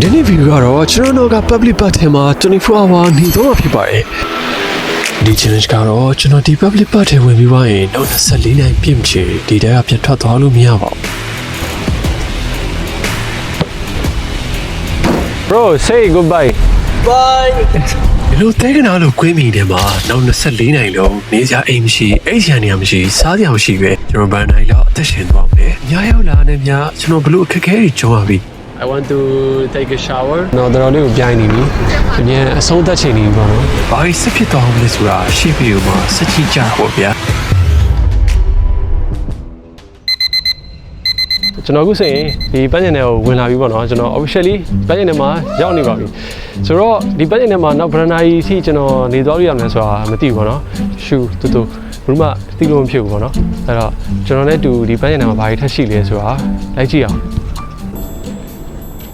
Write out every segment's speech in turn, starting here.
ဒီနေ့ဗီဒီယိုကတော့ကျွန်တော်တို့က public part ထဲမှာ24 hour နေတော့မှာဖြစ်ပါတယ်ဒီ challenge ကတော့ကျွန်တော်ဒီ public part ထဲဝင်ပြီးသွားရင်နောက်24နိုင်ပြည့်မချေဒီတဲကပြတ်ထွက်သွားလို့မရပါဘူး Bro say goodbye Bye. ဒီလိုတဲကနာလို့ကွင်းမိတယ်မှာနောက်24နိုင်လုံးနေစရာအိမ်မရှိအိမ်စရာနေရာမရှိစားစရာမရှိပဲကျွန်တော်ဗန်နိုင်လောက်အသက်ရှင်သွားမယ်ညရောက်လာနေများကျွန်တော်ဘလို့အခက်အခဲတွေကြုံရပြီ I want to take a shower တော့တော်လေးကိုပြိုင်နေပြီအမြန်အဆုံးသတ်ချိန်နေပြီပေါ့နော် ဘာလို့စစ်ဖြစ်သွားအောင်လဲဆိုတာရှေ့ဗီဒီယိုမှာစက်ကြည့်ကြပါဗျာ ကျွန်တော်အခုဆိုရင်ဒီပန်းချင်တဲ့ကိုဝင်လာပြီပေါ့နော်ကျွန်တော် officially ပန်းချင်တဲ့မှာရောက်နေပါပြီဆိုတော့ဒီပန်းချင်တဲ့မှာနောက်ဗရန်နာကြီးအထိကျွန်တော်နေသွားလို့ရမယ်ဆိုတာမသိဘူးပေါ့နော်ရှူတူတူဘယ်မှသိလို့မဖြစ်ဘူးပေါ့နော်အဲ့တော့ကျွန်တော်လည်းတူဒီပန်းချင်တဲ့မှာဘာကြီးထက်ရှိလဲဆိုတာလိုက်ကြည့်အောင်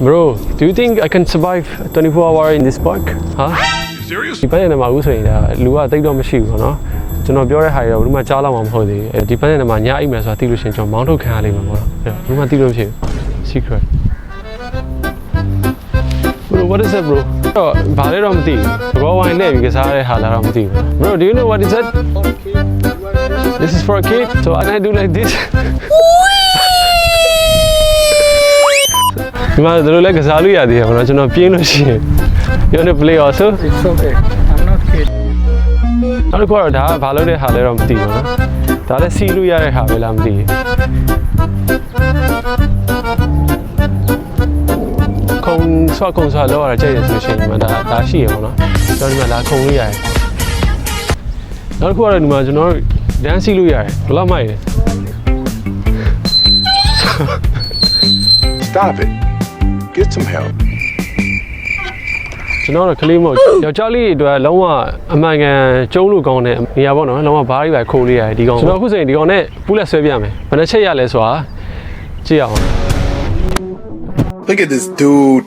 Bro do you think I can survive 24 hour in this park ဟာ Serious? ဒီပန်းချင်တဲ့မှာအခုဆိုရင်ဒါလူကတိတ်တော့မရှိဘူးပေါ့နော်ကျွန်တော်ပြောတဲ့ဟာတွေတော့ဘယ်မှကြားလောက်မှာမဟုတ်သေးဘူးဒီပန်းနဲ့မှာညအိပ်မယ်ဆိုတာသိလို့ရှိရင်ကျွန်တော်မောင်းထုတ်ခံရလိမ့်မယ်ပေါ့နော်ဘယ်မှသိလို့မရှိဘူး secret bro what is that bro တော့ဘာလဲတော့မသိဘူးဘောဝိုင်းနဲ့ပြီးကစားတဲ့ဟာလားတော့မသိဘူး bro do you know what is that this is for a kid so I do like this ဒီမှာတို့လည်းကစားလို့ရသေးတယ်ပေါ့နော်ကျွန်တော်ပြင်းလို့ရှိရင် you want to play also It's okay. I'm not kid. နောက်တစ်ခုကတော့ဒါကဘာလို့တဲ့ဟာလဲတော့မသိဘူးနော်ဒါလည်းစီးလို့ရတဲ့ဟာပဲလားမသိဘူးခုံဆွာလောက်ရတာကြိုက်တယ်ဆိုရှင်ဒီမှာဒါရှိရပါတော့ကျွန်တော်ဒီမှာလာခုံလို့ရတယ်နောက်တစ်ခုကတော့ဒီမှာကျွန်တော်ဒန်းစီးလို့ရတယ်ဘယ်လောက်မိုက်လဲ Stop it. Get some help. ကျွန်တော်တို့ကလေးမို့ယောက်ျားလေးတွေအတွက်လုံးဝအမှန်ကန်ကျုံးလို့ကောင်းတဲ့နေရာပေါ့နော်လုံးဝဘားကြီးပဲခိုးလေးရတယ်ဒီကောင်ကျွန်တော်အခုဆိုရင်ဒီကောင်နဲ့ပူးလက်ဆွဲပြမယ်ဘယ်နှချက်ရလဲဆိုတာကြည့်အောင် Look at this dude.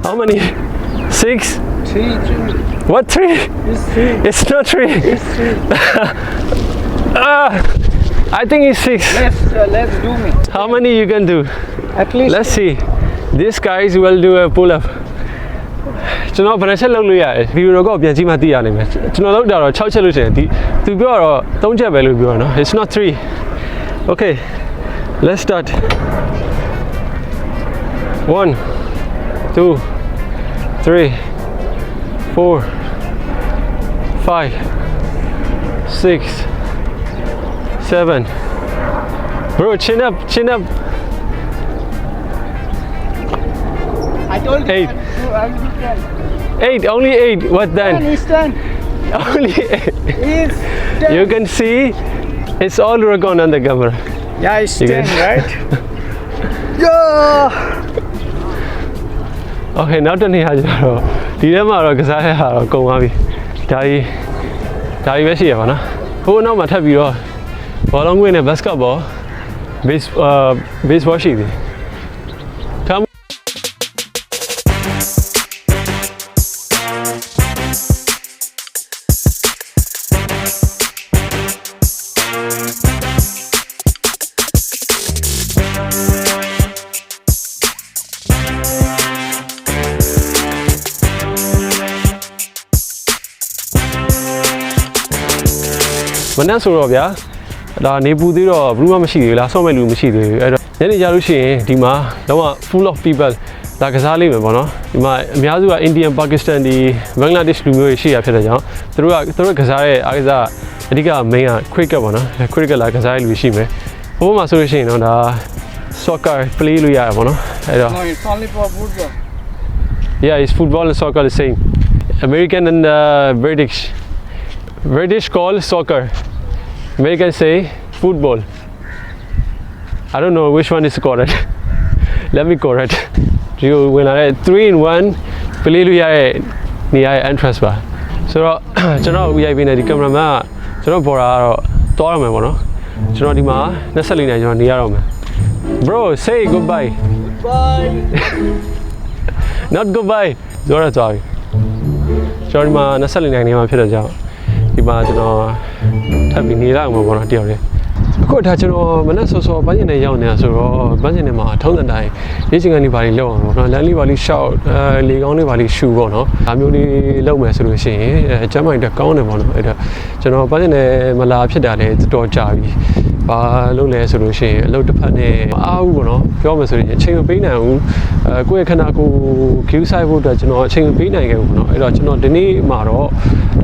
How many? 6? 3. What 3? It's 3. It's not 3. It's 3. I think it's 6. Let's do me. How many you can do? At least. Let's see. These guys will do a pull up. ကျွန်တော်ဘယ်နှချက်လုပ်လို့ရလဲဗီဒီယိုတော့ပြန်ကြည့်မှသိရနိုင်မယ်ကျွန်တော်လုပ်တာတော့6ချက်လို့ရှိရင်ဒီသူပြောတော့3ချက်ပဲလို့ပြောရနော် It's not 3. Okay. Let's start. 1 2 3 4 5 6 7 Bro chin up I told you. 8 I'm 8 only 8 what then He's 10. only 8 He's 10. you can see it's all Ragon on the camera Yeah, he's You 10, can- right? Yeah. Okay နောက်တစ်နေ့ဟာကျတော့ဒီထဲမှာတော့ကစားရတာတော့ကုန်သွားပြီဒါကြီးပဲရှိရပါနော်ဟိုနောက်မှာထပ်ပြီးတော့ဘောလုံးကွင်းနဲ့ဘတ်စကတ်ဘောbaseball ရှိသေးComeမနှက်ဆိုတော့ဗျာဒါနေပူသေးတော့ဘူးမှမရှိသေးဘူးလားဆော့မဲ့လူမရှိသေးဘူးအဲ့တော့ညနေကြလို့ရှိရင်ဒီမှာတော့ full of people ဒါကစားလိမ့်မယ်ပေါ့နော်ဒီမှာအများစုက Indian Pakistan ဒီ Bangladesh လူမျိုးတွေရှိရဖြစ်တဲ့ကြောင့်သူတို့ကစားတဲ့အားကစားအဓိက main က cricket ပေါ့နော် cricket လာကစားရလူရှိမယ်ဟိုမှာဆိုလို့ရှိရင်တော့ဒါ soccer play လို့ရရပေါ့နော်အဲ့တော့ No, it's only for football. Yeah, it's football and soccer the same. American and British call soccer. American say football. I don't know which one is correct. Let me correct. You when I 3 in 1 play လို့ရတဲ့နေရာရဲ့ entrance ပါဆိုတော့ကျွန်တော် VIP နဲ့ဒီ cameraman ကကျွန်တော်ပေါ်တာကတော့တွားရမယ်ပေါ့နော်ကျွန်တော်ဒီမှာ24နိုင်ကျွန်တော်နေရတော့မယ် Bro say goodbye Bye. Not goodbye. Zora, sorry. ကျွန်တော်ဒီမှာ24နိုင်နေမှာဖြစ်တဲ့ကြောင့်ဒီမှာကျွန်တော်ထပ်ပြီးနေလိုက်အောင်ပေါ့နော်တယောက်တည်းအခုဒါကျွန်တော်မနေ့စောစောပန်းကျင်နဲ့ရောက်နေတာဆိုတော့ပန်းကျင်နဲ့မှာထုံးတဲ့တိုင်းလေ့ကျင့်ခန်းလေးပါလေးလောက်အောင်ပေါ့နော်လမ်းလေးပါလေးရှောက်လေကောင်းလေးပါလေးရှူပေါ့နော်ဒါမျိုးလေးလုပ်မယ်ဆိုလို့ရှိရင်ကျမ်းမိုင်တက်ကောင်းတယ်ပေါ့နော်အဲ့တော့ကျွန်တော်ပန်းကျင်နဲ့မလာဖြစ်တာလည်းတော်တော်ကြာပြီဘာလုပ်လဲဆိုလို့ရှိရင်အလုပ်တစ်ဖက်နဲ့မအားဘူးပေါ့နော်ပြောမယ်ဆိုရင်အချိန်မပေးနိုင်ဘူးကိုယ့်ရဲ့ခန္ဓာကိုယ် queue site ဖို့အတွက်ကျွန်တော်အချိန်မပေးနိုင်ခဲ့ဘူးပေါ့နော်အဲ့တော့ကျွန်တော်ဒီနေ့မှာတော့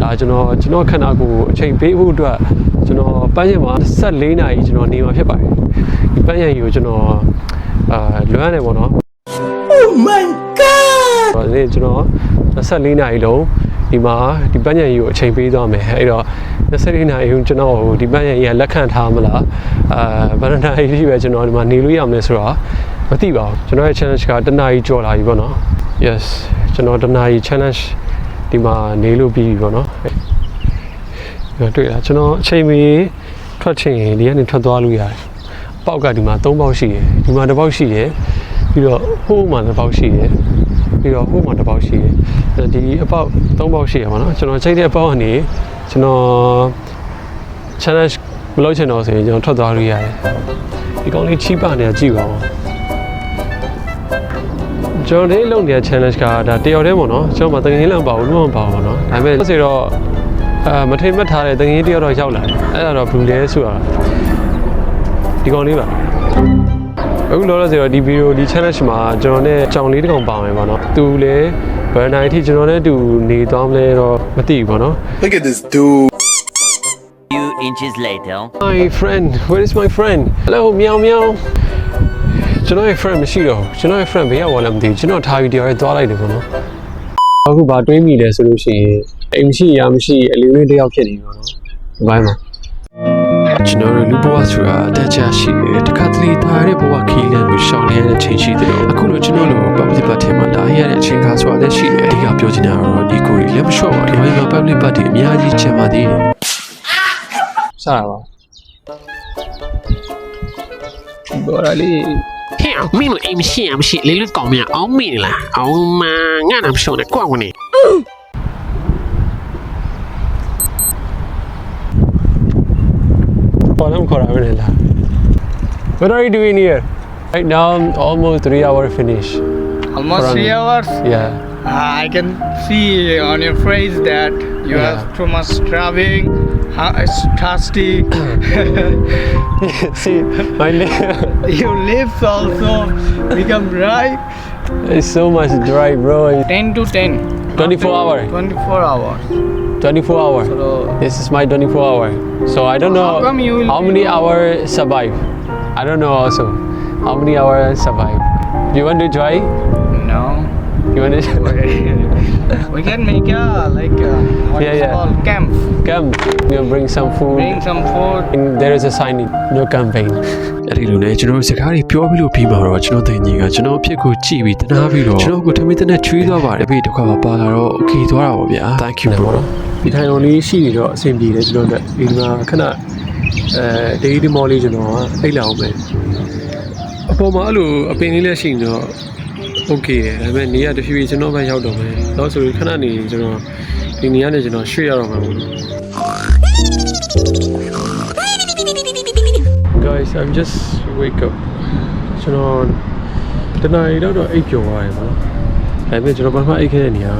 ဒါကျွန်တော်ခန္ဓာကိုယ်အချိန်ပေးဖို့အတွက်ကျွန်တော်ပန်းရံမှာ14နာရီကျွန်တော်နေမှာဖြစ်ပါတယ်ဒီပန်းရံကြီးကိုကျွန်တော်လွမ်းရတယ်ပေါ့နော် Oh my god ဒီကျွန်တော်14နာရီလုံးဒီမှာဒီပန်းရံကြီးကိုအချိန်ပေးသွားမယ်အဲ့တော့24နာရီကျွန်တော်ဒီပန်းရံကြီးကလက်ခံထားမလားဘယ်နာရီကြီးပဲကျွန်တော်ဒီမှာနေလို့ရမလဲဆိုတော့မသိပါဘူးကျွန်တော်ရဲ့ challenge ကတနာရီကျော်လာပြီပေါ့နော် yes ကျွန်တော်တနာရီ challenge ဒီမှာနေလို့ပြီးပြီပေါ့နော်တွေ့လားကျွန်တော်အချိန်မီထွက်ချင်ရင်ဒီကနေထွက်သွားလို့ရတယ်။ပေါက်ကဒီမှာ3ပေါက်ရှိတယ်။ဒီမှာ1ပေါက်ရှိတယ်။ပြီးတော့ဟိုးမှာ1ပေါက်ရှိတယ်။ပြီးတော့ဟိုးမှာ1ပေါက်ရှိတယ်။ဒီအပေါက်3ပေါက်ရှိရပါတော့။ကျွန်တော်ချိန်တဲ့အပေါက်ကနေကျွန်တော် challenge မလုပ်ချင်တော့ဆိုရင်ကျွန်တော်ထွက်သွားလို့ရတယ်။ဒီကောင်လေးချိပနေတာကြည့်ပါဦး။ကျွန်တော်ဒီလုပ်နေတဲ့ challenge ကဒါတယောက်တည်းပေါ့နော်။ကျွန်တော်မတကယ်ကြီးလောက်ပါဘူးလုံးဝမပါဘူးနော်။ဒါပေမဲ့ဆိုတော့မထိမှတ်ထားတဲ့တငင်းတယောက်တော့ရောက်လာတယ်အဲ့ဒါတော့ဘူးလဲဆိုတာဒီကောင်လေးပါအခုလောလောဆယ်တော့ဒီဗီဒီယိုဒီ challenge မှာကျွန်တော်နဲ့ကြောင်လေးတစ်ကောင်ပါမယ်ပေါ့နော်သူလည်းဘယ်နိုင်အထိကျွန်တော်နဲ့တူနေသွားမလဲတော့မသိဘူးပေါ့နော် Look at this dude. Few inches later. My friend where is my friend hello မြောင်မြောင်ကျွန်တော်ရဲ့ friend မရှိတော့ကျွန်တော်ရဲ့ friend ဘေးရောက်လာမသိဘူးကျွန်တော်ထားပြီးတယောက်ရဲ့သွားလိုက်တယ်ပေါ့နော်အခုဘာတွေးမိလဲဆိုလို့ရှိရင်အိမ်မရှိရမရှိအလေးလေးတယောက်ဖြစ်နေပြီပေါ့နော်ဒီဘက်မှာကျွန်တော်တို့လူဘဝဆိုတာအတက်ချရှိတယ်တခါတလေထားတဲ့ဘဝခီးလန်းလို့ရှောင်နေရတဲ့ချိန်ရှိတယ်အခုလိုကျွန်တော်တို့ public party မှာလာရတဲ့အချိန်ခါဆိုတာလည်းရှိတယ်အဓိကပြောချင်တာကတော့ဒီကိုကြီးလည်းမလျှော့ပါဘူးဒီမှာ public party အများကြီးချင်ပါသေးတယ်စတာပါဘော်လေး嘿，没了，没事，没事，来了搞咩？熬没了，熬嘛，俺那不晓得，管我呢。What are you doing here? Right now, almost 3 hours finish. Almost 3 hours. Yeah. I can see on your face that you have too much traveling. It's thirsty. See, my Your lips also become dry. it's so much dry, bro. 10 to 10. 24 hours. 24 hours. 24 hours. So, This is my 24 hour. So I don't know How come you will how be many able- hours survive. I don't know also how many hours survive. You want to try? no. You want to We can make a like what Yeah, is yeah. called camp. come? We'll bring some food. Bring some food. And there is a sign in no campaign. အဲ့ဒီလိုနဲ့ကျွန်တော်တို့စကားတွေပြောပြီးလို့ပြီးမှာတော့ကျွန်တော်တင်ကြီးကကျွန်တော်အဖြစ်ကိုကြည့်ပြီးတနာပြီးတော့ကျွန်တော်ကိုထမင်းနဲ့ချွေးသွားပါတယ်ပြီးတစ်ခါမှပါလာတော့ okay သွားတာပေါ့ဗျာ thank you bro ဒီထိုင်လုံးလေးရှိနေတော့အဆင်ပြေတယ်ကျွန်တော်တို့ဒီမှာခဏဒေးဒီမော်လေးကျွန်တော်ကအိတ်လာအောင်ပဲအပေါ်မှာအဲ့လိုအပင်လေးလည်းရှိနေတော့ okay တယ်ဒါပေမဲ့နေရတဖြည်းဖြည်းကျွန်တော်ပဲရောက်တော့မယ်တော့ဆိုခဏနေကျွန်တော်ဒီနေရာနဲ့ကျွန်တော်ရွှေ့ရတော့မှာပေါ့ Guys I'm just wake up ကျွန်တော်တနားရီတော့အိပ်ပျော်သွားတယ်ပေါ့ဒါပေမဲ့ကျွန်တော်ဘာမှအိပ်ခဲ့တဲ့နေရာ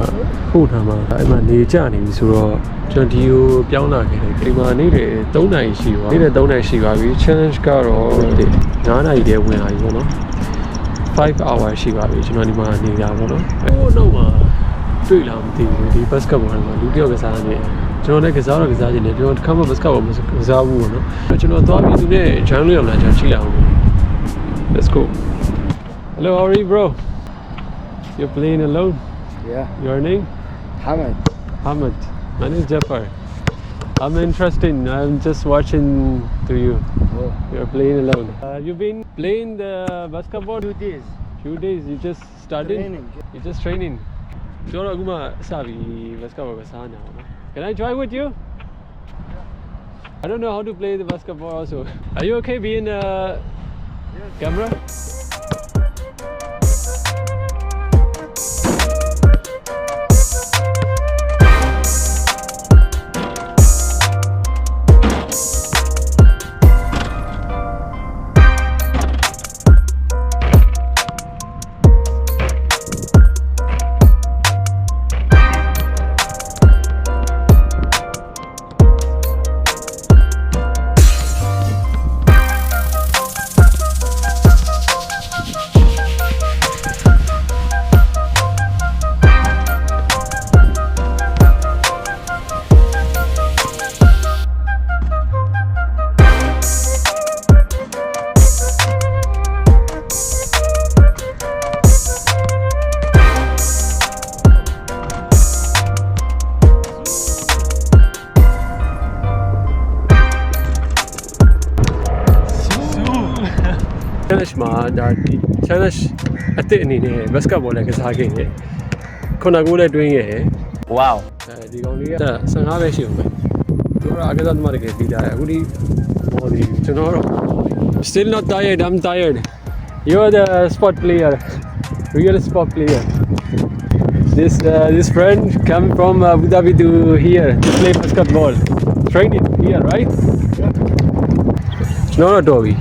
ခုထားမှာအဲ့မှာနေကြနေပြီဆိုတော့ကျွန်တော်ဒီကိုပြောင်းလာခဲ့တယ်ဒီမှာနေတဲ့3နာရီရှိပါနေတဲ့3နာရီရှိပါပြီ challenge ကတော့9နာရီတည်းဝင်လာပြီပေါ့နော်5 hours ရှိပါပြီကျွန်တော်ဒီမှာနေတာပေါ့နော်ဟိုနောက်မှာတွေ့လာမသိဘူးဒီ basketball မှာလူတယောက်ကစားနေကျွန်တော်လည်းကစားတော့ကစားချင်တယ်ကျွန်တော်တစ်ခါမှ basketball မကစားဘူးပေါ့နော်ကျွန်တော်သွားပြီးသူနဲ့ join လုပ်ရမှာကျွန်တော်ကြည့်လာအောင် Let's go Hello how are you bro You're playing alone Yeah. Your name Hamid. Hamid my name is Jafar I'm interested I'm just watching to you Oh. You're playing alone you've been playing the basketball 2 days. few days you just started Training. you just training ကျွန်တော်အခုမှစပြီး basketball ကစားနေတာပေါ့နော် Can I join with you I don't know how to play the basketball also Are you okay being a camera မှာဒါဒီ challenge အသစ်အနေနဲ့ basketball လည်းကစားခဲ့တယ်ခုနကလည်းတွင်းခဲ့တယ် Wow. ဒီကောင်လေးက15ပဲရှိအောင်ပဲသူကအကစားသမားတကယ်ပြီးတာအခုဒီဘောဒီကျွန်တော်တော့ still not tired I'm tired you are the sport player real sport player this friend come from Abu Dhabi to here to play basketball training here right no Dobby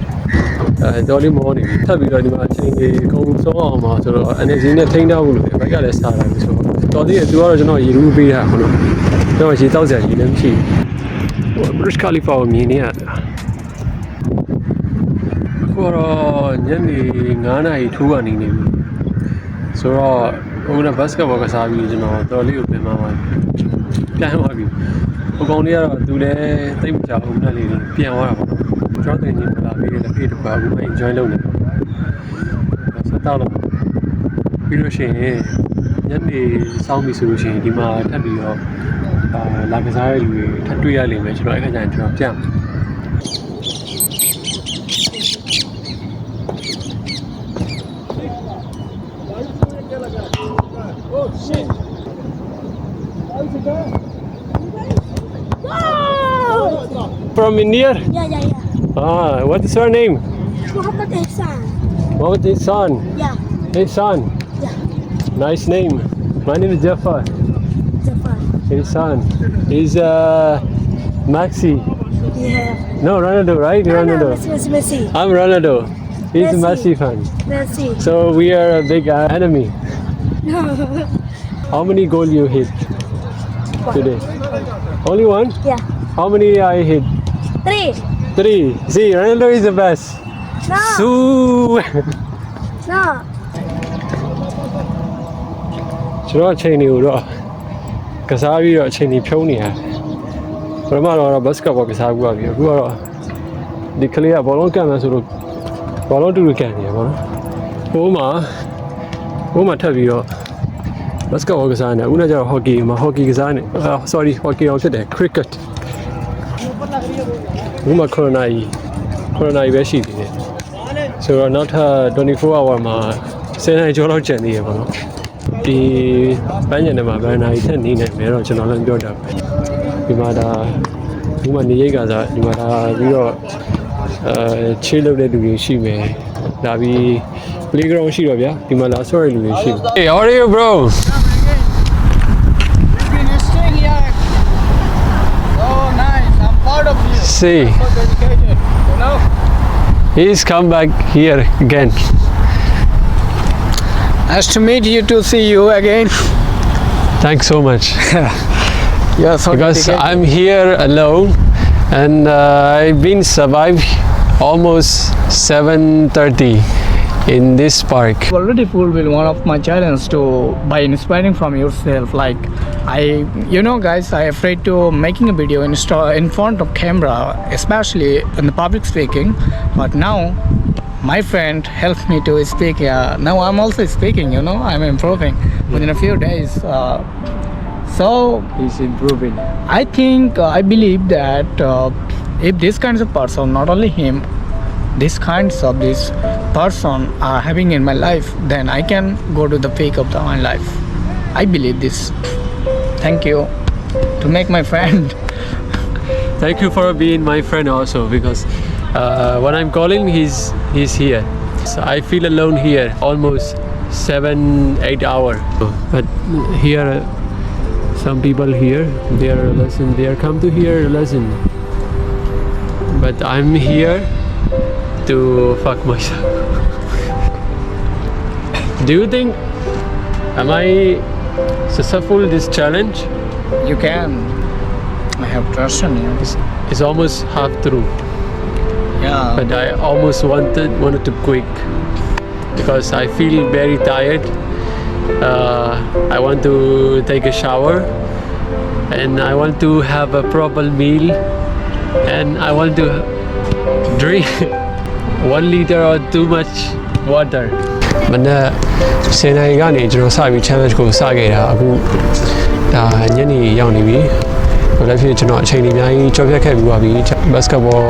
တော်လေးမောနေပြီထပ်ပြီးတော့ဒီမှာအချိန်ကြီးအကုန်ဆုံးအောင်ပါဆိုတော့ energy နဲ့ထိန်းထားဖို့လို့ဘက်ကလည်းစားတာပြီဆိုတော့တော်သေးတယ်သူကတော့ကျွန်တော်ရေရူးပေးတာဟုတ်လို့ကျွန်တော်ရေတောက်စရာရေလည်းမရှိဘူး Burj Khalifa ကိုမြင်နေရတာအခုတော့ညနေ9:00နာရီထိုးကနေနေပြီဆိုတော့အခုကဘတ်စကတ်ဘောကစားပြီးကျွန်တော်တော်လေးကိုပြင်มาပြန်သွားပြီဟိုကောင်လေးကတော့သူလည်းတိတ်မကြဘူးနဲ့လေးပြန်သွားတာပေါ့ကျွန်တော်တင်နေလာပြီးလက်ဖေးတစ်ခါအခု enjoy လုပ်နေဆက်တော့ပြီးလို့ရှိရင်ညနေစောင်းပြီဆိုလို့ရှိရင်ဒီမှာထပ်ပြီးတော့လာကစားရတဲ့လူတွေထပ်တွေ့ရလိမ့်မယ်ကျွန်တော်အဲ့ခါကျရင်ကျွန်တော်ပြန်From India? Yeah. What is your name? Muhammad Ihsan. Mohammed Ihsan. Yeah. Ihsan. Yeah. Nice name. My name is Jafar. Jafar. Ihsan. He's Maxi. Yeah. No, Ronaldo, right? Ronaldo. Messi. I'm Ronaldo. He's a Messi fan. Messi. So we are a big enemy. No. How many goals you hit today? Only one? Yeah. How many I hit? 3. 3. See, Ronaldo is the best. No. Sue. No. ကျွန်တော်အချိန်တွေကိုတော့ကစားပြီးတော့အချိန်တွေဖြုံးနေရတယ်ပထမတော့ဘတ်စကတ်ဘောကစားဘူးပါပြီအခုကတော့ဒီကလေးကဘောလုံးကန်မယ်ဆိုတော့ဘောလုံးတူတူကန်နေရပါတော့ဟိုမှာထပ်ပြီးတော့ဘတ်စကတ်ဘောကစားနေအခုနကကျတော့ဟော်ကီမှာဟော်ကီကစားနေsorry ဟော်ကီအောင်ဖြစ်တယ် cricket အခုမှခရိုနာကြီးပဲရှိသေးတယ်ဆိုတော့နောက်ထပ်24 hour မှာ10နာရီကျော်လောက်ကျန်သေးရပါတော့ဒီပန်းညံထဲမှာဘယ်နာရီထက်နေနိုင်မယ်တော့ကျွန်တော်လည်းပြောတာပဲဒီမှာဒါဒီမှာနေရိတ်ကစားဒီမှာဒါပြီးတော့ချေးလုပ်တဲ့လူတွေရှိမယ်ဒါပြီး playground ရှိတော့ဗျာဒီမှာလာဆော့ရလူတွေရှိမယ် Hey how are you bro Been staying here. So nice. I'm proud of you. See So dedicated. You know. he's come back here again Nice to meet you. To see you again. thanks so much Yeah. So because dedicated. I'm here alone and I've been survived almost 7:30 in this park. Already fulfilled one of my challenge to by inspiring from yourself. Like you know guys, I afraid to making a video in front of camera, especially in the public speaking. But now my friend helped me to speak. Now I'm also speaking. You know, I'm improving within a few days. So He's improving. I think I believe that if this kinds of person, not only him, these kinds of this person are having in my life, then I can go to the peak of my life. I believe this. Thank you to make my friend. Thank you for being my friend also because when I'm calling he's here. So I feel alone here almost 7-8 hours. But here some people here they are come to hear a lesson. But I'm here to fuck myself. Do you think am I successful in this challenge? You can. I have trust in you. It's almost half through. Yeah. But I almost wanted to quit because I feel very tired. I want to take a shower and I want to have a proper meal and I want to drink 1 liter or too much water. မနေ့10နာရီကနေကျွန်တော်စပြီး challenge ကိုစခဲ့တာအခုဒါညနေရောက်နေပြီ။ဘာလဲဖြစ်ကျွန်တော်အချိန်ကြီးအများကြီးကြော်ဖြတ်ခဲ့ပြီးပါပြီ။ basketball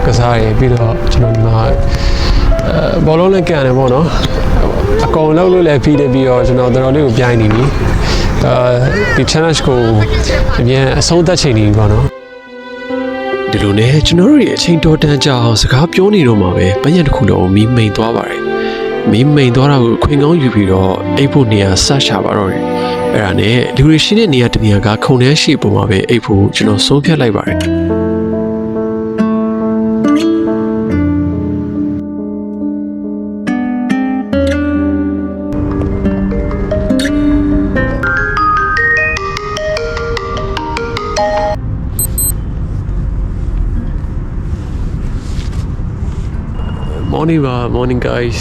ကစားရပြီးတော့ကျွန်တော်ဒီမှာ ဘောလုံးလည်းကန်တယ်ပေါ့နော်အကောင်လောက်လို့လည်းပြီးတယ်ပြီးတော့ကျွန်တော်တော်တော်လေးကိုပြိုင်နေပြီဒီ challenge ကိုအမြန်အဆုံးသတ်ချိန်နေပြီပေါ့နော် ဒီလိုနဲ့ကျွန်တော်တို့ရဲ့အချိန်တော်တန်ကြအောင်စကားပြောနေတော့မှပဲပန်းရံတစ်ခုလုံးမီးမိန်သွားပါတယ်မီးမိန်သွားတာကိုခွင်ကောင်းယူပြီးတော့အိတ်ဖို့နေရာဆက်ရှာပါတော့တယ်အဲ့ဒါနဲ့လူတွေရှိတဲ့နေရာတနေရာကခုံထဲရှိပုံမှာပဲအိတ်ဖို့ကျွန်တော်ဆုံးဖြတ်လိုက်ပါတယ် morning guys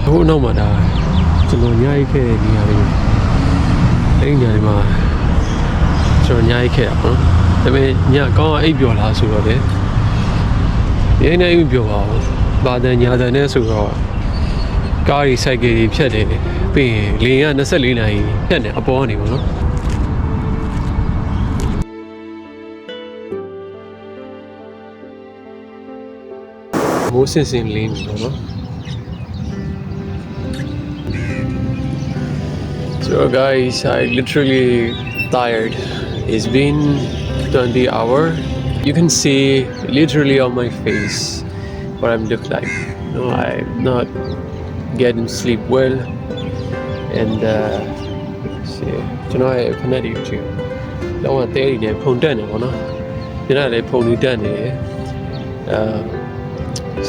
ဟိုနောက်မှာဒါကျွန်တော်ညအိတ်ခဲ့တဲ့နေရာလေးအဲ့ဒီနေရာလေးမှာကျွန်တော်ညအိတ်ခဲ့တာပေါ့နော်ဒါပေမဲ့ညကောင်းအိတ်ပျော်လားဆိုတော့လေဒီအိတ်ပျော်ပါဘူးဘာတန်ညာတန်နဲ့ဆိုတော့ကားကြီးစိုက်ကယ်ကြီးဖြတ်တယ်ပြီးရင်လေက24နာရီဖြတ်နေအပေါ်ကနေပေါ့နော် မိုးစင်စင်လင်းနေတော့ So guys, I literally tired. It's been 20 hours. You can see literally on my face what I'm look like. No, I'm not getting sleep well. And see, you know, I cannot eat too. Don't want to eat it. Phone done, you know. You know, they phone done it.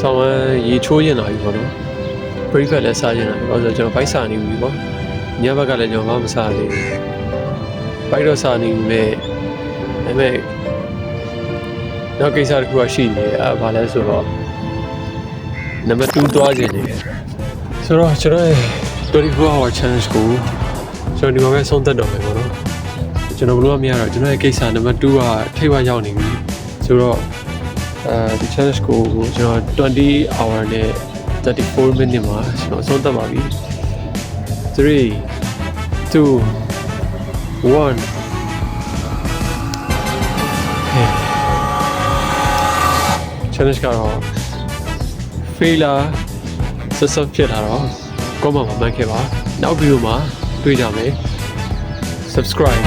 Some ye chosen are you know. Prefer less sergeant because of my son. Never got a job. I'm sorry. Pyro Sani may no case are who are she, Valaso. Number 2 dozen. So, 24-hour challenge school. So, you have some that dog. You know, you know, case number 2 are Taiwan Yawning. So, the challenge school, you know, 20 hours and 34 minutes. So, the baby. 3, 2, 1. Challenge car failure subဖြစ်လာတော့ comment မှာမှတ်ခဲ့ပါနောက်ဗီဒီယိုမှာတွေ့ကြမယ် subscribe